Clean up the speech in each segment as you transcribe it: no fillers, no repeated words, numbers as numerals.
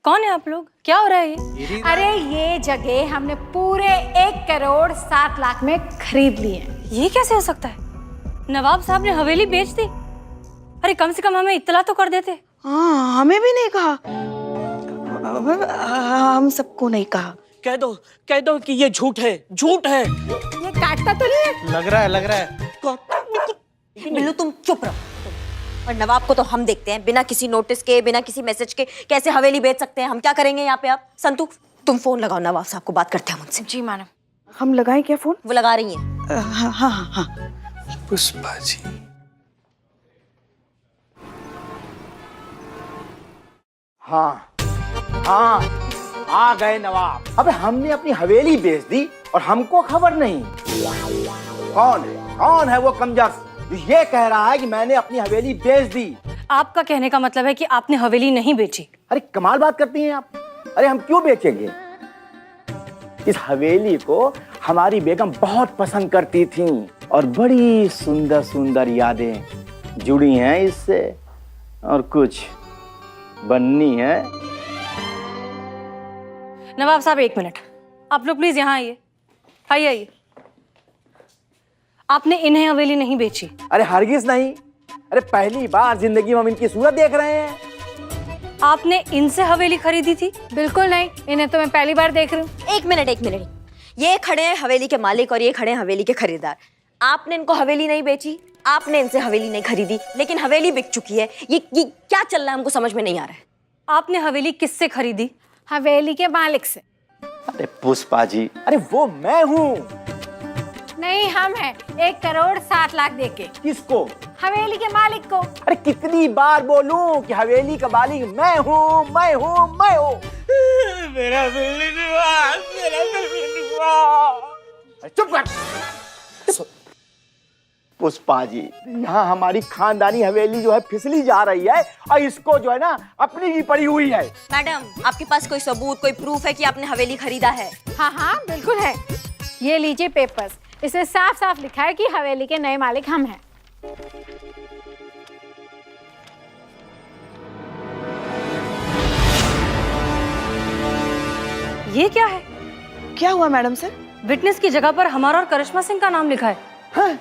कौन है आप लोग? क्या हो रहा है ये? अरे ये जगह हमने पूरे 1,07,00,000 में खरीद ली है। ये कैसे हो सकता है? नवाब साहब ने हवेली बेच दी? अरे कम से कम हमें इत्तला तो कर देते। हाँ, हमें भी नहीं कहा। हम सबको नहीं कहा। कह दो कि ये झूठ है, झूठ है। ये काटता तो नहीं है? लग रहा है। बिल्लू तुम चुप रहो। और नवाब को तो हम देखते हैं, बिना किसी नोटिस के, बिना किसी मैसेज के कैसे हवेली बेच सकते हैं। हम क्या करेंगे यहाँ पे? आप संतू तुम फोन लगाओ, नवाब साहब को बात करते हैं उनसे। जी मैडम। हम लगाएं क्या फोन? वो लगा रही हैं। हाँ हाँ हाँ। पुष्पा जी। हाँ आ गए नवाब। अबे हमने अपनी हवेली बेच दी और हमको खबर नहीं। कौन है वो कमजोर ये कह रहा है कि मैंने अपनी हवेली बेच दी? आपका कहने का मतलब है कि आपने हवेली नहीं बेची? अरे कमाल बात करती हैं आप। अरे हम क्यों बेचेंगे? इस हवेली को हमारी बेगम बहुत पसंद करती थी और बड़ी सुंदर सुंदर यादें जुड़ी हैं इससे, और कुछ बननी है। नवाब साहब 1 मिनट, आप लोग प्लीज यहाँ आइए। आइए। आपने इन्हें हवेली नहीं बेची? अरे हरगिज नहीं। अरे पहली बार जिंदगी में हम इनकी सूरत देख रहे हैं। आपने इनसे हवेली खरीदी थी? बिल्कुल नहीं, इन्हें तो मैं पहली बार देख रही हूँ। एक मिनट। ये खड़े हैं हवेली के मालिक और ये खड़े हैं हवेली के खरीदार। आपने इनको हवेली नहीं बेची, आपने इनसे हवेली नहीं खरीदी, लेकिन हवेली बिक चुकी है। ये क्या चल रहा है हमको समझ में नहीं आ रहा है। आपने हवेली किससे खरीदी? हवेली के मालिक से। अरे पुष्पा जी, अरे वो मैं हूँ। नहीं, हम हैं 1,07,00,000 देके। किसको? हवेली के मालिक को। अरे कितनी बार बोलूं कि हवेली का मालिक मैं हूँ। मेरा बिल्ली निवास, मेरा बिल्ली निवास। चुप कर। पुष्पा जी, यहाँ हमारी खानदानी हवेली जो है फिसली जा रही है और इसको जो है ना अपनी ही पड़ी हुई है। मैडम, आपके पास कोई सबूत, कोई प्रूफ है कि आपने हवेली खरीदा है? हाँ बिल्कुल है। ये लीजिए पेपर्स, इसमें साफ साफ लिखा है कि हवेली के नए मालिक हम हैं। ये क्या है? क्या हुआ मैडम सर? विटनेस की जगह पर हमारा और करिश्मा सिंह का नाम लिखा है। हाँ?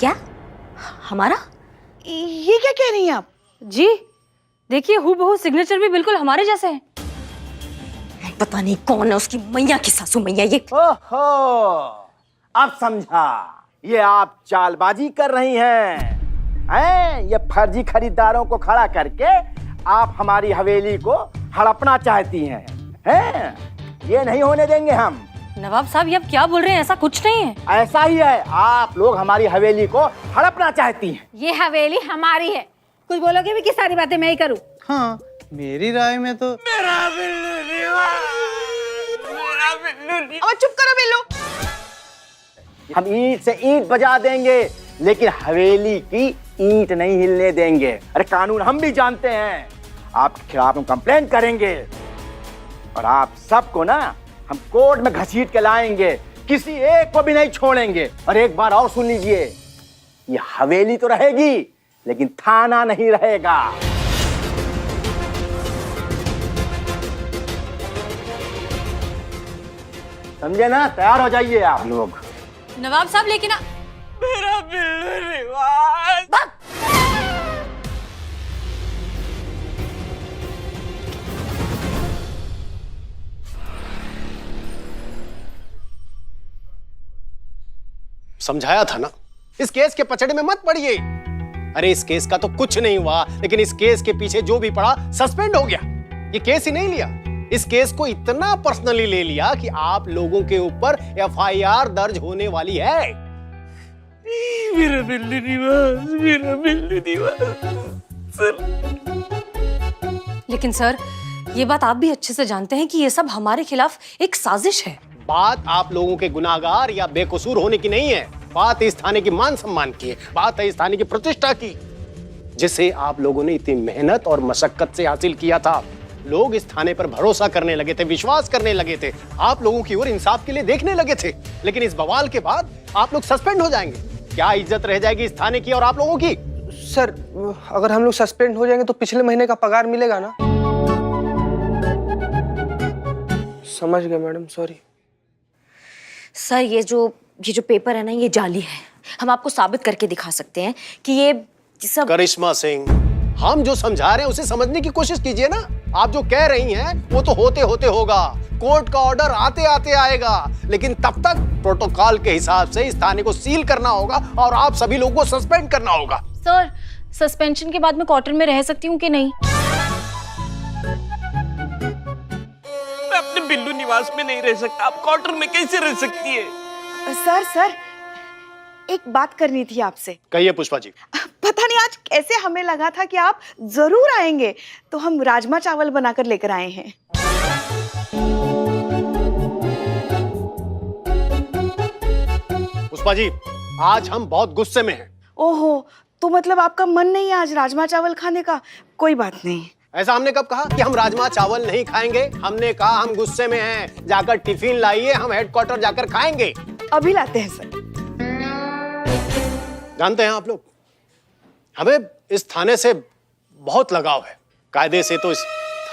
क्या? हमारा? ये क्या कह रही हैं आप? जी देखिए, हूबहू सिग्नेचर भी बिल्कुल हमारे जैसे हैं। पता नहीं कौन है उसकी मैया की सासू मैया ये। ओहो, अब समझा। ये आप चालबाजी कर रही हैं। ये फर्जी खरीदारों को खड़ा करके आप हमारी हवेली को हड़पना चाहती हैं। ये नहीं होने देंगे हम। नवाब साहब, ये आप क्या बोल रहे हैं? ऐसा कुछ नहीं है। ऐसा ही है, आप लोग हमारी हवेली को हड़पना चाहती हैं। ये हवेली हमारी है। कुछ बोलोगे भी कि सारी बातें मैं ही करूं? हाँ, मेरी राय में तो अब चुप करो बिल्लू। हम ईंट से ईंट बजा देंगे, लेकिन हवेली की ईंट नहीं हिलने देंगे। अरे कानून हम भी जानते हैं। आपके खिलाफ हम कंप्लेंट करेंगे और आप सबको ना हम कोर्ट में घसीट के लाएंगे। किसी एक को भी नहीं छोड़ेंगे। और एक बार और सुन लीजिए, ये हवेली तो रहेगी लेकिन थाना नहीं रहेगा। समझे ना? तैयार हो जाइए आप लोग। नवाब साहब, लेकिन मेरा बिल्ली निवास। समझाया था ना, इस केस के पचड़े में मत पड़िए। अरे इस केस का तो कुछ नहीं हुआ, लेकिन इस केस के पीछे जो भी पड़ा सस्पेंड हो गया। ये केस ही नहीं लिया, इस केस को इतना पर्सनली ले लिया कि आप लोगों के ऊपर एफआईआर दर्ज होने वाली है। मेरा बिल्ली निवास, मेरा बिल्ली निवास। लेकिन सर, ये बात आप भी अच्छे से जानते हैं कि ये सब हमारे खिलाफ एक साजिश है। बात आप लोगों के गुनाहगार या बेकसूर होने की नहीं है, बात इस थाने की मान सम्मान की है, बात है इस थाने की प्रतिष्ठा की, जिसे आप लोगों ने इतनी मेहनत और मशक्कत से हासिल किया था। लोग इस थाने पर भरोसा करने लगे थे, विश्वास करने लगे थे, आप लोगों की ओर इंसाफ के लिए देखने लगे थे। लेकिन इस बवाल के बाद आप लोग सस्पेंड हो जाएंगे। क्या इज्जत रह जाएगी इस थाने की और आप लोगों की? सर, अगर हम लोग सस्पेंड हो जाएंगे तो पिछले महीने का पगार मिलेगा ना? समझ गए मैडम, सॉरी। सर ये जो पेपर है ना, ये जाली है। हम आपको साबित करके दिखा सकते हैं कि ये सब। करिश्मा सिंह, हम जो समझा रहे हैं उसे समझने की कोशिश कीजिए ना। आप जो कह रही हैं वो तो होते होते होगा, कोर्ट का ऑर्डर आते आते आएगा, लेकिन तब तक प्रोटोकॉल के हिसाब से इस थाने को सील करना होगा और आप सभी लोगों को सस्पेंड करना होगा। सर, सस्पेंशन के बाद मैं क्वार्टर में रह सकती हूँ कि नहीं? मैं अपने बिल्लू निवास में नहीं रह सकता, आप क्वार्टर में कैसे रह सकती है? सर एक बात करनी थी आपसे। कहिए पुष्पा जी। पता नहीं आज कैसे हमें लगा था कि आप जरूर आएंगे, तो हम राजमा चावल बनाकर लेकर आए हैं। पुष्पा जी, आज हम बहुत गुस्से में हैं। ओहो, तो मतलब आपका मन नहीं है आज राजमा चावल खाने का? कोई बात नहीं। ऐसा हमने कब कहा कि हम राजमा चावल नहीं खाएंगे? हमने कहा हम गुस्से में हैं, जाकर टिफिन लाइए, हम हेडक्वार्टर जाकर खाएंगे। अभी लाते हैं सर। जानते हैं आप लोग, हमें इस थाने से बहुत लगाव है। कायदे से तो इस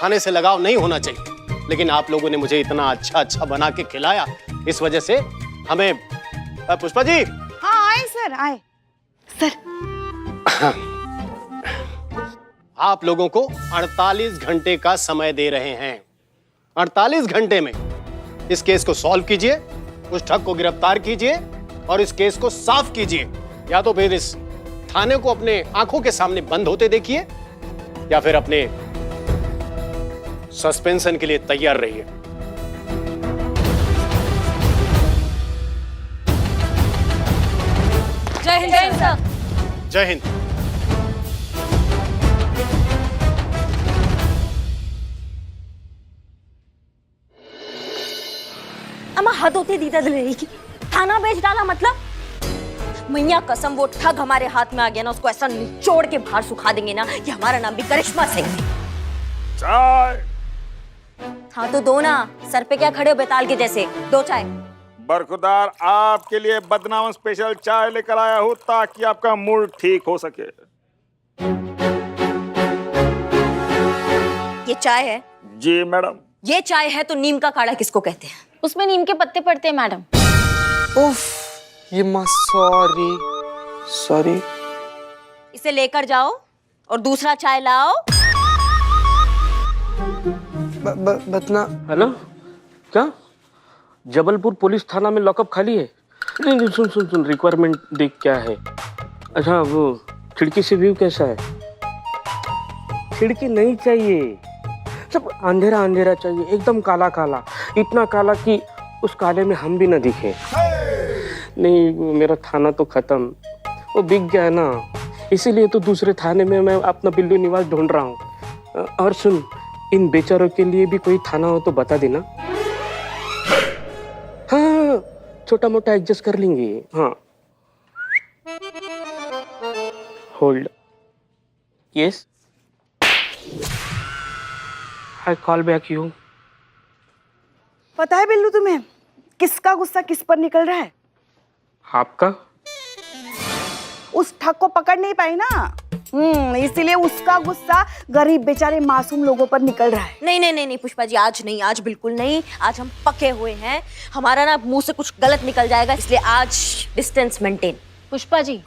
थाने से लगाव नहीं होना चाहिए, लेकिन आप लोगों ने मुझे इतना अच्छा बना के खिलाया, इस वजह से हमें। पुष्पा जी। हाँ आए सर, आए सर। आप लोगों को 48 घंटे का समय दे रहे हैं। 48 घंटे में इस केस को सॉल्व कीजिए, उस ठग को गिरफ्तार कीजिए और इस केस को साफ कीजिए, या तो फिर इस थाने को अपने आंखों के सामने बंद होते देखिए, या फिर अपने सस्पेंशन के लिए तैयार रहिए। जय हिंद सर। जय हिंद। अम्मा हद होती दीदा दिलेरी की। थाना बेच डाला मतलब? मैया कसम, वो ठग हमारे हाथ में आ गया ना, उसको ऐसा निचोड़ के बाहर सुखा देंगे ना कि हमारा नाम भी करिश्मा सिंह है। चाय। हाँ तो दो ना, सर पे क्या खड़े हो बेताल के जैसे? दो चाय। बरखुदार, आपके लिए बदनाम स्पेशल चाय लेकर आया हूँ ताकि आपका मूड ठीक हो सके। ये चाय है? जी मैडम। ये चाय है तो नीम का काढ़ा किसको कहते हैं? उसमें नीम के पत्ते पड़ते हैं मैडम। उफ, ये माँ, सॉरी। इसे लेकर जाओ और दूसरा चाय लाओ। बतना। हेलो, क्या जबलपुर पुलिस थाना में लॉकअप खाली है? नहीं, सुन, रिक्वायरमेंट देख क्या है। अच्छा, वो खिड़की से व्यू कैसा है? खिड़की नहीं चाहिए, सब अंधेरा चाहिए, एकदम काला, इतना काला कि उस काले में हम भी न दिखे। नहीं, मेरा थाना तो खत्म, वो बिक गया ना, इसीलिए तो दूसरे थाने में मैं अपना बिल्लू निवास ढूंढ रहा हूँ। और सुन, इन बेचारों के लिए भी कोई थाना हो तो बता देना। हाँ, छोटा मोटा एडजस्ट कर लेंगे। हाँ, hold. Yes, I call back you. पता है बिल्लू तुम्हें किसका गुस्सा किस पर निकल रहा है? आपका? उस ठग को पकड़ नहीं पाई ना, इसीलिए उसका गुस्सा गरीब बेचारे मासूम लोगों पर निकल रहा है। नहीं पुष्पा जी, आज नहीं, आज बिल्कुल नहीं। आज हम पके हुए हैं, हमारा ना मुंह से कुछ गलत निकल जाएगा, इसलिए आज डिस्टेंस मेंटेन। पुष्पा जी,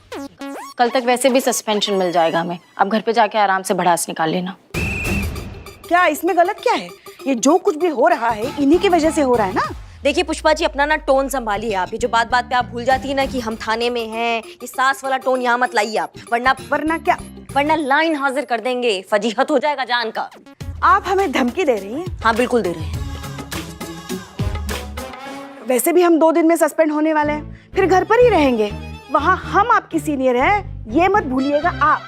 कल तक वैसे भी सस्पेंशन मिल जाएगा हमें, अब घर पे जाके आराम से भड़ास निकाल लेना। क्या इसमें गलत क्या है? ये जो कुछ भी हो रहा है इन्हीं की वजह से हो रहा है ना। देखिए पुष्पा जी, अपना ना टोन संभालिए आप। ये जो बात पे आप भूल जाती है ना कि हम थाने में हैं, ये सास वाला टोन यहाँ मत लाइए आप, वरना क्या? वरना लाइन हाजिर कर देंगे, फजीहत हो जाएगा जान का। आप हमें धमकी दे रही हैं? हाँ बिल्कुल दे रहे हैं। वैसे भी हम 2 दिन में सस्पेंड होने वाले हैं, फिर घर पर ही रहेंगे, वहाँ हम आपकी सीनियर हैं, ये मत भूलिएगा आप।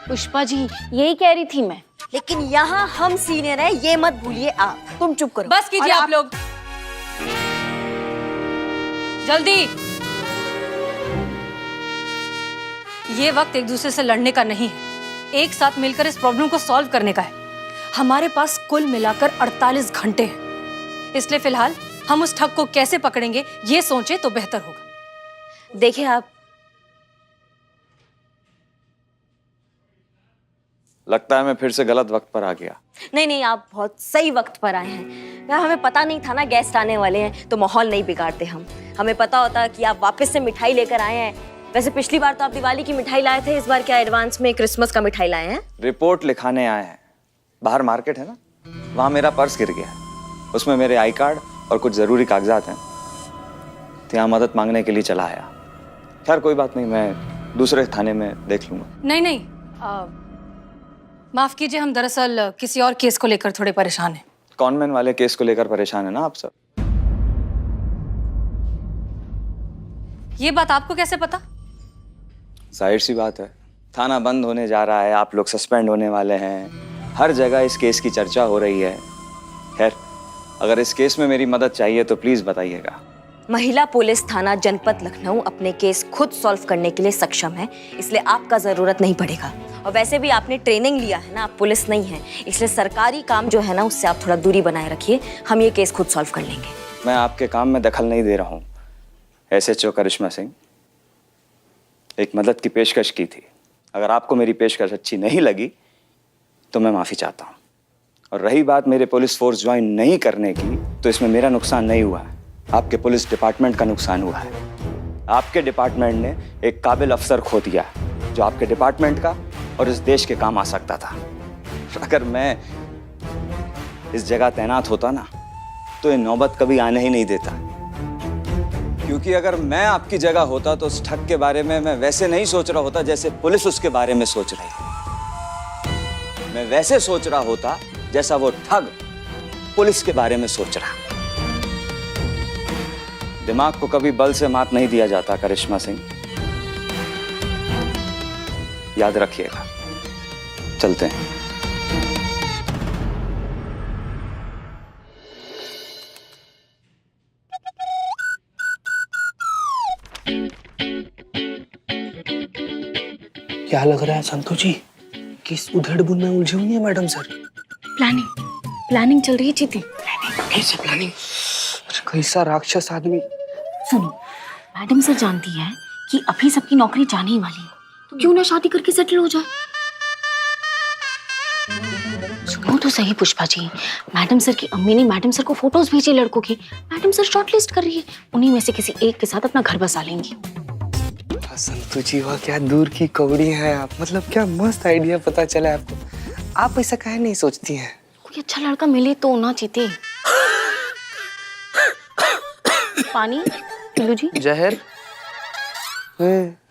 पुष्पा जी, यही कह रही थी मैं। लेकिन यहाँ हम सीनियर हैं, ये मत भूलिए आप। तुम चुप करो। बस कीजिए आप लोग, जल्दी। ये वक्त एक दूसरे से लड़ने का नहीं है, एक साथ मिलकर इस प्रॉब्लम को सॉल्व करने का है। हमारे पास कुल मिलाकर 48 घंटे हैं, इसलिए फिलहाल हम उस ठग को कैसे पकड़ेंगे ये सोचें तो बेहतर होगा। देखिए आप, लगता है मैं फिर से गलत वक्त पर आ गया। नहीं नहीं, आप बहुत सही वक्त पर आए हैं। यार हमें पता नहीं था ना गेस्ट आने वाले हैं, तो माहौल नहीं बिगाड़ते हम। हमें पता होता कि आप वापस से मिठाई लेकर आए हैं। वैसे पिछली बार तो आप दिवाली की मिठाई लाए थे, इस बार क्या एडवांस में क्रिसमस का मिठाई लाए हैं? रिपोर्ट लिखाने आए हैं। बाहर मार्केट है ना, वहाँ मेरा पर्स गिर गया। उसमें मेरे आई कार्ड और कुछ ज़रूरी कागजात हैं, तो यहाँ मदद मांगने के लिए चला आया। खैर कोई बात नहीं, मैं दूसरे थाने में देख लूँगा। नहीं नहीं, माफ कीजिए, हम दरअसल किसी और केस को लेकर थोड़े परेशान हैं। कॉनमैन वाले केस को लेकर परेशान है ना आप सब? ये बात आपको कैसे पता? जाहिर सी बात है, थाना बंद होने जा रहा है, आप लोग सस्पेंड होने वाले हैं, हर जगह इस केस की चर्चा हो रही है। खैर, अगर इस केस में मेरी मदद चाहिए तो प्लीज बताइएगा। महिला पुलिस थाना जनपद लखनऊ अपने केस खुद सॉल्व करने के लिए सक्षम है, इसलिए आपका जरूरत नहीं पड़ेगा। और वैसे भी आपने ट्रेनिंग लिया है ना, आप पुलिस नहीं है, इसलिए सरकारी काम जो है ना उससे आप थोड़ा दूरी बनाए रखिए। हम ये केस खुद सॉल्व कर लेंगे। मैं आपके काम में दखल नहीं दे रहा हूँ। SHO करिश्मा सिंह, एक मदद की पेशकश की थी। अगर आपको मेरी पेशकश अच्छी नहीं लगी तो मैं माफ़ी चाहता हूँ। और रही बात मेरे पुलिस फोर्स ज्वाइन नहीं करने की, तो इसमें मेरा नुकसान नहीं हुआ है, आपके पुलिस डिपार्टमेंट का नुकसान हुआ है। आपके डिपार्टमेंट ने एक काबिल अफसर खो दिया जो आपके डिपार्टमेंट का और इस देश के काम आ सकता था। अगर मैं इस जगह तैनात होता ना तो ये नौबत कभी आने ही नहीं देता। क्योंकि अगर मैं आपकी जगह होता तो उस ठग के बारे में मैं वैसे नहीं सोच रहा होता जैसे पुलिस उसके बारे में सोच रही है। मैं वैसे सोच रहा होता जैसा वो ठग पुलिस के बारे में सोच रहा। दिमाग को कभी बल से मात नहीं दिया जाता करिश्मा सिंह, याद रखिएगा। चलते हैं। क्या लग रहा है संतोष जी, किस उधेड़ बुन में उलझे हुई है मैडम सर? प्लानिंग चल रही है चीती। कैसे प्लानिंग? कैसा राक्षस आदमी। सुनो, मैडम सर जानती है कि अभी सबकी नौकरी जाने ही वाली है, तो क्यों ना शादी करके सेटल हो जाए। सुनो तो सही पुष्पा जी, मैडम सर की अम्मी ने मैडम सर को फोटोज भेजे लड़कों की। मैडम सर शॉर्टलिस्ट कर रही है, उन्हीं में से किसी एक के साथ अपना घर बसा लेंगी। संतु जी, वह क्या दूर की कौड़ी है आप, मतलब क्या मस्त आइडिया पता चला आपको। आप ऐसा काहे नहीं सोचती हैं? कोई अच्छा लड़का मिले तो ना चीते। पानी पिल्लू जी। जहर?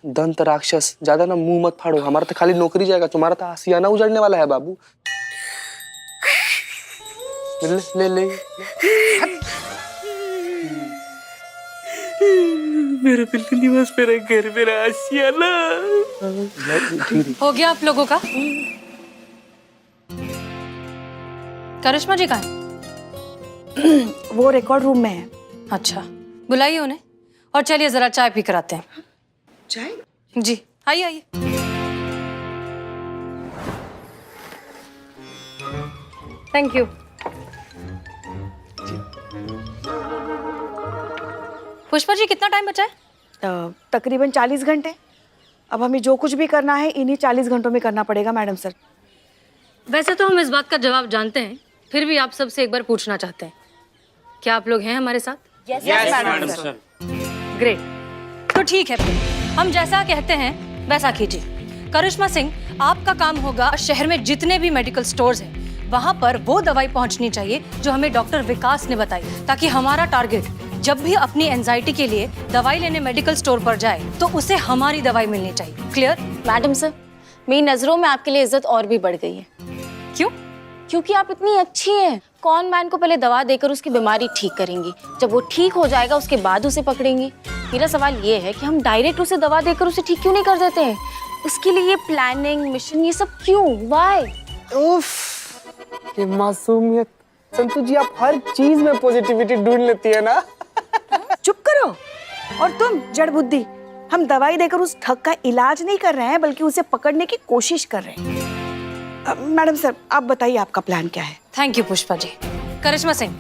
दंत राक्षस, ज्यादा ना मुंह मत फाड़ो, हमारा तो खाली नौकरी जाएगा, तुम्हारा तो आसियाना उजड़ने वाला है बाबू। ले ले, ले। मेरा बिल्कुल निवास, मेरा घर, मेरा आशियाना। हो गया आप लोगों का? करिश्मा जी कहाँ है? वो रिकॉर्ड रूम में है। अच्छा, बुलाइए उन्हें और चलिए जरा चाय पी कर आते हैं। चाय? जी आइए आइए। Thank you. पुष्पा जी, कितना टाइम बचा है? तकरीबन 40 घंटे। अब हमें जो कुछ भी करना है इन्हीं 40 घंटों में करना पड़ेगा मैडम सर। वैसे तो हम इस बात का जवाब जानते हैं, फिर भी आप सबसे एक बार पूछना चाहते हैं, क्या आप लोग हैं हमारे साथ? Yes madam sir. ग्रेट, तो ठीक है, फिर हम जैसा कहते हैं वैसा कीजिए। करिश्मा सिंह, आपका काम होगा शहर में जितने भी मेडिकल स्टोर्स हैं वहां पर वो दवाई पहुंचनी चाहिए जो हमें डॉक्टर विकास ने बताई, ताकि हमारा टारगेट जब भी अपनी एंजाइटी के लिए दवाई लेने मेडिकल स्टोर पर जाए तो उसे हमारी दवाई मिलनी चाहिए। क्लियर? मैडम सर, मेरी नजरों में आपके लिए इज्जत और भी बढ़ गई है। क्यों? क्योंकि आप इतनी अच्छी हैं। कौन मैन को पहले दवा देकर उसकी बीमारी ठीक करेंगी, जब वो ठीक हो जाएगा उसके बाद उसे पकड़ेंगी। मेरा सवाल ये है कि हम डायरेक्ट उसे दवा देकर उसे ठीक क्यों नहीं कर देते हैं? उसके लिए ये प्लानिंग, मिशन, ये सब क्यों? व्हाई? उफ, ये मासूमियत। संतु जी, आप हर चीज में पॉजिटिविटी ढूंढ लेती है ना। चुप करो। और तुम जड़ बुद्धि, हम दवाई देकर उस ठग का इलाज नहीं कर रहे हैं बल्कि उसे पकड़ने की कोशिश कर रहे हैं। मैडम सर, आप बताइए आपका प्लान क्या है? Thank you Pushpa ji. Karishma Singh,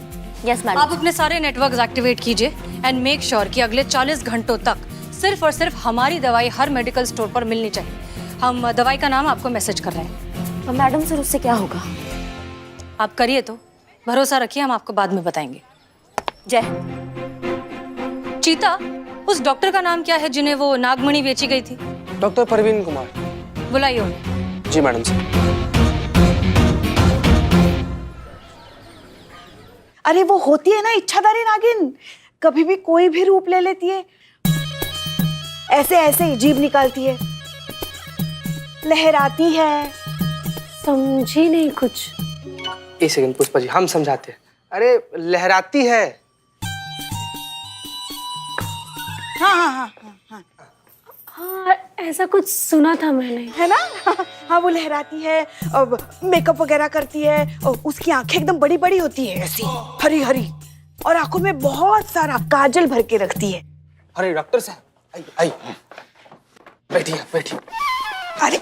yes madam. आप अपने सारे नेटवर्क्स एक्टिवेट कीजिए एंड मेक श्योर कि अगले 40 घंटों तक सिर्फ और सिर्फ हमारी दवाई हर मेडिकल स्टोर पर मिलनी चाहिए। हम दवाई का नाम आपको मैसेज कर रहे हैं। मैडम सर उससे क्या होगा? आप करिए तो, भरोसा रखिए, हम आपको बाद में बताएंगे। जय। चीता, उस डॉक्टर का नाम क्या है जिन्हें वो नागमणि बेची गई थी? डॉक्टर परवीन कुमार। बुलाइए उन्हें। जी मैडम सर। अरे वो होती है ना इच्छाधारी नागिन, कभी भी कोई भी रूप ले लेती है, ऐसे ऐसे जीभ निकालती है, लहराती है। समझी नहीं कुछ। एक सेकंड पुष्पा जी, हम समझाते हैं। अरे लहराती है। हाँ हाँ हाँ हाँ हाँ हाँ, ऐसा कुछ सुना था मैंने। है ना। हाँ वो लहराती है और मेकअप वगैरह करती है और उसकी आंखें एकदम बड़ी बड़ी होती है, ऐसी हरी हरी, और आंखों में बहुत सारा काजल भर के रखती है। अरे डॉक्टर साहब आई बैठिए बैठिए। अरे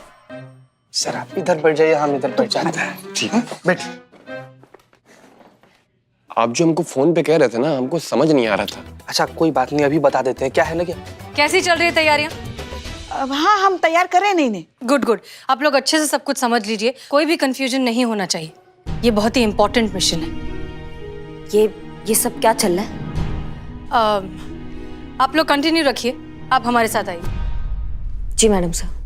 सर आप इधर बैठ जाइए, हम इधर बैठ जाते हैं। ठीक है बैठिए। आप जो हमको फोन पे कह रहे थे ना, हमको समझ नहीं आ रहा था। अच्छा कोई बात नहीं, अभी बता देते हैं। क्या है ना, क्या कैसी चल रही है तैयारियां? हाँ हम तैयार कर रहे हैं। नहीं गुड गुड, आप लोग अच्छे से सब कुछ समझ लीजिए, कोई भी कंफ्यूजन नहीं होना चाहिए। ये बहुत ही इंपॉर्टेंट मिशन है। ये सब क्या चल रहा है? आप लोग कंटिन्यू रखिए, आप हमारे साथ आइए। जी मैडम सर।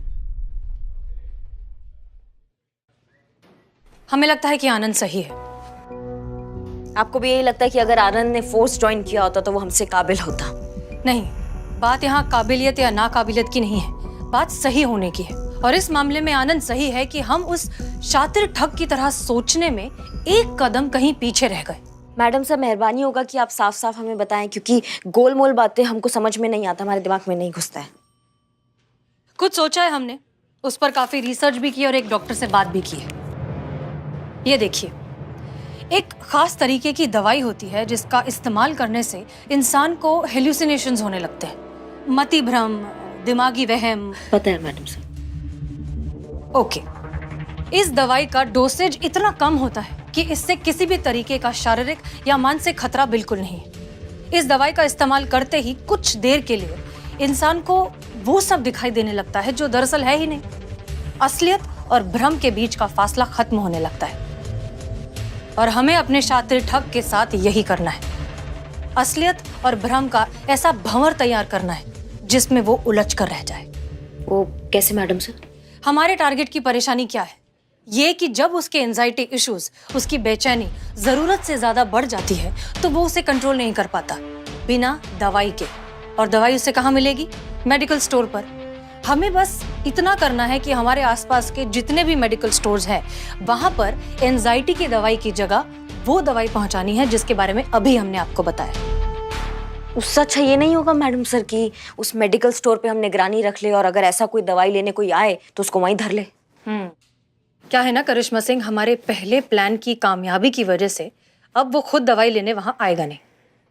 हमें लगता है कि आनंद सही है। आपको भी यही लगता है कि अगर आनंद ने फोर्स ज्वाइन किया होता तो वो हमसे काबिल होता? नहीं, बात यहाँ काबिलियत या नाकाबिलियत की नहीं है, बात सही होने की है। और इस मामले में आनंद सही है कि हम उस शातिर ठग की तरह सोचने में एक कदम कहीं पीछे रह गए। मैडम सर मेहरबानी होगा कि आप साफ साफ हमें बताएं, क्योंकि गोलमोल बातें हमको समझ में नहीं आता, हमारे दिमाग में नहीं घुसता है। कुछ सोचा है हमने, उस पर काफी रिसर्च भी की और एक डॉक्टर से बात भी की है। ये देखिए, एक खास तरीके की दवाई होती है जिसका इस्तेमाल करने से इंसान को हेल्यूसिनेशंस होने लगते हैं, मति भ्रम, दिमागी वहम। पता है मैडम सर। ओके, इस दवाई का डोसेज इतना कम होता है कि इससे किसी भी तरीके का शारीरिक या मानसिक खतरा बिल्कुल नहीं है। इस दवाई का इस्तेमाल करते ही कुछ देर के लिए इंसान को वो सब दिखाई देने लगता है जो दरअसल है ही नहीं। असलियत और भ्रम के बीच का फासला खत्म होने लगता है। और हमें अपने शातिर ठग के साथ यही करना है, असलियत और भ्रम का ऐसा भंवर तैयार करना है जिसमें वो उलझ कर रह जाए। वो कैसे मैडम सर? हमारे टारगेट की परेशानी क्या है? ये कि जब उसके एंजाइटी इश्यूज, उसकी बेचैनी जरूरत से ज्यादा बढ़ जाती है तो वो उसे कंट्रोल नहीं कर पाता बिना दवाई के। और दवाई उसे कहाँ मिलेगी? मेडिकल स्टोर पर। हमें बस इतना करना है कि हमारे आसपास के जितने भी मेडिकल स्टोर्स हैं वहां पर एंजाइटी की दवाई की जगह वो दवाई पहुंचानी है जिसके बारे में अभी हमने आपको बताया। उससे अच्छा ये नहीं होगा मैडम सर कि उस मेडिकल स्टोर पे हम निगरानी रख ले और अगर ऐसा कोई दवाई लेने कोई आए तो उसको वहीं धर ले? क्या है ना करिश्मा सिंह, हमारे पहले प्लान की कामयाबी की वजह से अब वो खुद दवाई लेने वहां आएगा नहीं,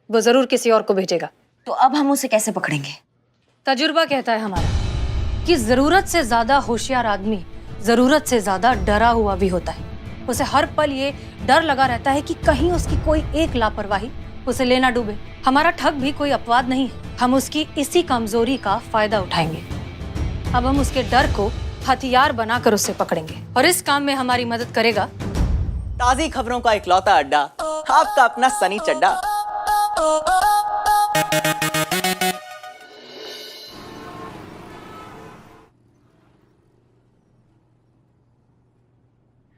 वो जरूर किसी और को भेजेगा। तो अब हम उसे कैसे पकड़ेंगे? तजुर्बा कहता है हमारा कि जरूरत से ज्यादा होशियार आदमी जरूरत से ज्यादा डरा हुआ भी होता है। उसे हर पल ये डर लगा रहता है कि कहीं उसकी कोई एक लापरवाही उसे लेना डूबे। हमारा ठग भी कोई अपवाद नहीं है, हम उसकी इसी कमजोरी का फायदा उठाएंगे। अब हम उसके डर को हथियार बनाकर उसे पकड़ेंगे और इस काम में हमारी मदद करेगा ताजी खबरों का इकलौता अड्डा, आपका अपना सनी चड्डा।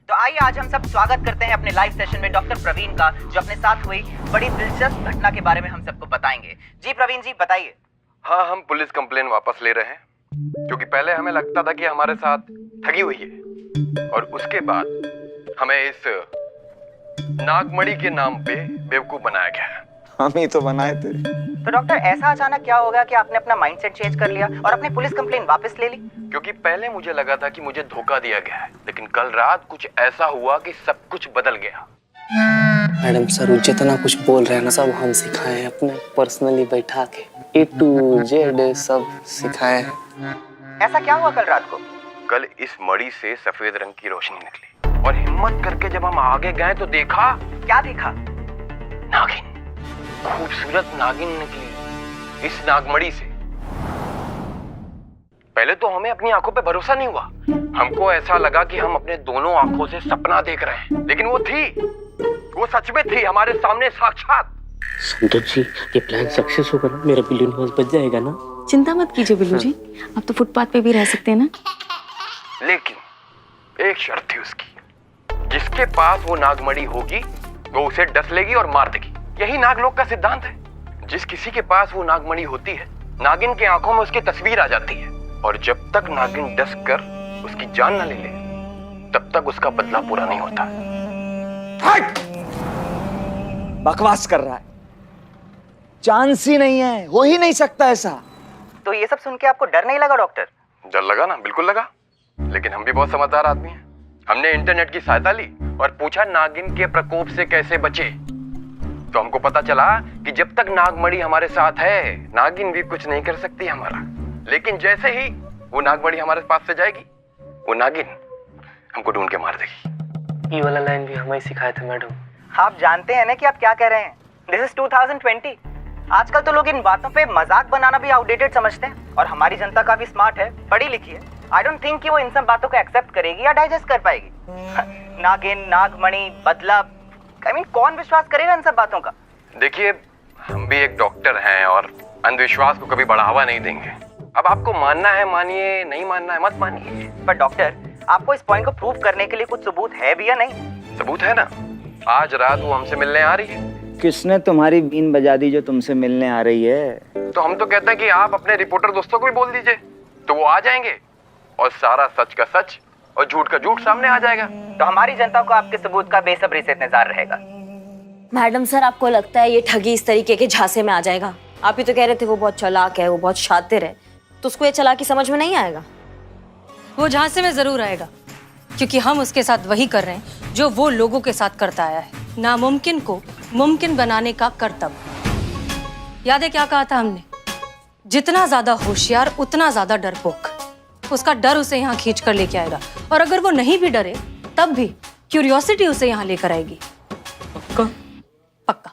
तो आइए आज हम सब स्वागत करते हैं अपने लाइव सेशन में डॉक्टर प्रवीण का, जो अपने साथ हुई बड़ी दिलचस्प घटना के बारे में हम सबको बताएंगे। जी प्रवीण जी बताइए। हाँ, हम पुलिस कंप्लेन वापस ले रहे हैं क्योंकि पहले हमें लगता था कि हमारे साथ ठगी हुई है और उसके बाद हमें इस नागमणि के नाम पे बेवकूफ बनाया गया है। हम ही तो बनाए थे। तो डॉक्टर ऐसा अचानक क्या हो गया कि आपने अपना माइंडसेट चेंज कर लिया और अपनी पुलिस कंप्लेन वापस ले ली? क्योंकि पहले मुझे लगा था कि मुझे धोखा दिया गया है, लेकिन कल रात कुछ ऐसा हुआ कि सब कुछ बदल गया। मैडम सर जितना कुछ बोल रहे हैं ना सब हम सिखाए हैं, अपने पर्सनली बैठा के A to Z सब सिखाए हैं। ऐसा क्या हुआ कल रात को? कल इस मणि से सफेद रंग की रोशनी निकली और हिम्मत करके जब हम आगे गए तो देखा। क्या देखा? नागिन, खूबसूरत नागिन निकली इस नागमणि से। पहले तो हमें अपनी आंखों पे भरोसा नहीं हुआ। हमको ऐसा लगा कि हम अपने दोनों आंखों से सपना देख रहे हैं, लेकिन वो सच में थी हमारे सामने साक्षात। संतोष जी, ये प्लान सक्सेस होगा ना, मेरा बिल्लू निवास बच जाएगा ना? चिंता मत कीजिए बिल्लू जी, अब तो फुटपाथ पे भी रह सकते हैं ना। लेकिन एक शर्त थी उसकी, जिसके पास वो नागमणि होगी वो उसे डस लेगी और मार देगी। यही नागलोक का सिद्धांत है। जिस किसी के पास वो नागमणि होती है, नागिन के आंखों में उसकी तस्वीर आ जाती है, और जब तक नागिन डस कर उसकी जान न ले ले, तब तक उसका बदला पूरा नहीं होता। बकवास कर रहा है, चांस ही नहीं है, हो ही नहीं सकता ऐसा। तो ये सब सुन के आपको डर नहीं लगा डॉक्टर? डर लगा ना, बिल्कुल लगा, लेकिन हम भी बहुत समझदार आदमी हैं। हमने इंटरनेट की सहायता ली और पूछा नागिन के प्रकोप से कैसे बचे। तो हमको पता चला कि जब तक नागमणि हमारे साथ है, नागिन भी कुछ नहीं कर सकती हमारा। लेकिन जैसे ही वो नागमणि हमारे पास से जाएगी, वो नागिन हमको ढूंढ के मार देगी। ये वाला लाइन भी हमें सिखाया था मैडम। आप जानते हैं ना कि आप क्या कह रहे हैं? This is 2020। आजकल तो लोग इन बातों पे मजाक बनाना भी आउटडेटेड समझते हैं, और हमारी जनता काफी स्मार्ट है, पढ़ी लिखी है। आई डोंट थिंक कि वो इन सब बातों को एक्सेप्ट करेगी या डाइजेस्ट कर पाएगी। नागिन, नागमणि, बदला, आई मीन कौन विश्वास करेगा इन सब बातों का? देखिए, हम भी एक डॉक्टर हैं और अंधविश्वास को कभी बढ़ावा नहीं देंगे। अब आपको मानना है मानिए, नहीं मानना है मत मानिए। पर डॉक्टर, आपको इस पॉइंट को प्रूव करने के लिए कुछ सबूत है भी या नहीं? सबूत है ना, आज रात वो हमसे मिलने आ रही है। किसने तुम्हारी बीन बजा दी जो तुमसे मिलने आ रही है? तो हम तो कहते हैं कि आप अपने रिपोर्टर दोस्तों को भी बोल दीजिए, तो वो आ जाएंगे और सारा सच का सच और झूठ का झूठ सामने आ जाएगा। तो हमारी जनता को आपके सबूत का बेसब्री से इंतजार रहेगा। मैडम सर, आपको लगता है ये ठगी इस तरीके के झांसे में आ जाएगा? आप ही तो कह रहे थे वो बहुत चालाक है, वो बहुत शातिर है, तो उसको ये चालाकी समझ में नहीं आएगा? वो झांसे में जरूर आएगा, क्योंकि हम उसके साथ वही कर रहे हैं जो वो लोगों के साथ करता आया है, नामुमकिन को मुमकिन बनाने का कर्तव्य। याद है क्या कहा था हमने? जितना ज्यादा होशियार उतना ज्यादा डरपोक। उसका डर उसे यहाँ खींच कर लेके आएगा, और अगर वो नहीं भी डरे तब भी क्यूरियोसिटी उसे यहाँ लेकर आएगी। पक्का? पक्का।